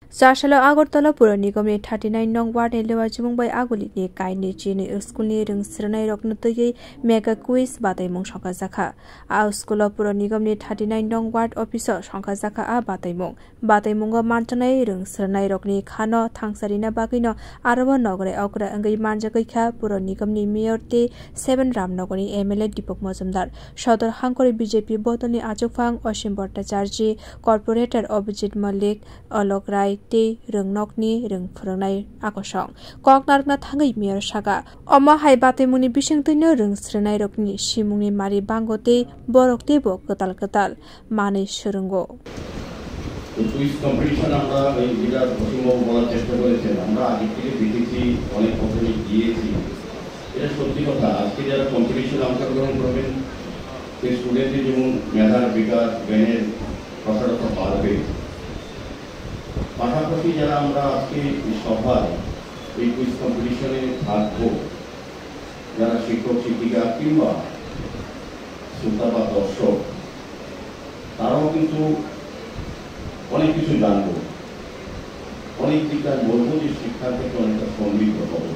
Sarsalo Agortala Pura Nigam 39 nong ward lewa jumung bai aguli ni kaini chini school ni rung srnai roknutui mega quiz batai mung songka jakha a school pura nigam ni 39 nong ward officer songka jakha a batai mung mantanai rung srnai rokni khano thangsarina bagino arabo nogre okra angai manjakai kha pura nigam ni mayor te 7 ramnogoni MLA Deepak Majumdar Sodor Hangkori BJP botolni achukphang Osim Bhattacharya corporator Abhijit Malik Alok Rai te röngnokni rung phrangnai akosong koknarkna thangai mayor saga oma hai batemuni bisingtino rung srnai rokni simungni mari bangote borokte bo katal mane surungo quiz competition আমরা এই যেটা প্রথমবার বলার চেষ্টা করেছেন আমরা আগে থেকে দেখেছি অনেক পদ্ধতি গিয়েছি এটা সত্যি কথা আজকে যারা কম্পিটিশন অংশগ্রহণ করবেন সেই স্টুডেন্টদের যেমন মেধার বিকাশ জ্ঞানের প্রসারতা বাড়বে পাশাপাশি যারা আমরা আজকে সভায় এই কুইজ কম্পিটিশনে থাকবো যারা শিক্ষক শিক্ষিকা কিংবা শ্রোতা বা দর্শক তারাও কিন্তু অনেক কিছু জানবো অনেক দিকটা বলবো যে শিক্ষা থেকে অনেকটা সমৃদ্ধ হবো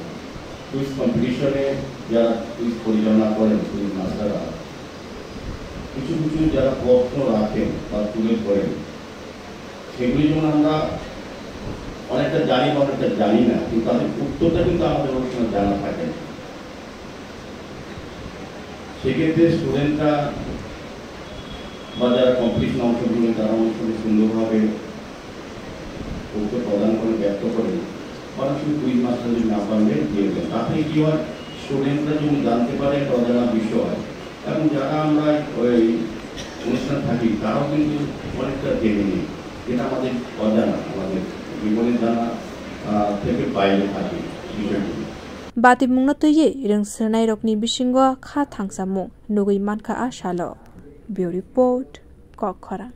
কুইজ কম্পিটিশনে যারা কুইজ পরিচালনা করেন কুইজ মাস্টাররা কিছু যারা প্রশ্ন রাখেন বা তুলে ধরেন সেগুলি যেমন আমরা অনেকটা জানি বা অনেকটা জানি না কিন্তু তাদের উত্তরটা কিন্তু আমাদের অনেক সময় জানা থাকে না সেক্ষেত্রে স্টুডেন্টরা বা যারা কম্পিটিশন অংশগ্রহণ তারা অনেক সময় সুন্দরভাবে উত্তর প্রদান করে ব্যক্ত করে অনেক সময় কুইজ মাস্টার যদি না পারলে দিয়ে দেন তাতে কি হয় স্টুডেন্টরা যেমন জানতে পারে একটা অজানা বিষয় এবং যারা আমরা ওই অনুষ্ঠান থাকি তারাও কিন্তু অনেকটা জেনে নিই যেটা আমাদের অজানা আমাদের জীবনের জানা থেকে বাইরে থাকে বিষয়গুলি Bati mungna tuye rung srnai rokni bisingo kha thangsamung nugui mankha a salo Bureau Report Kokhara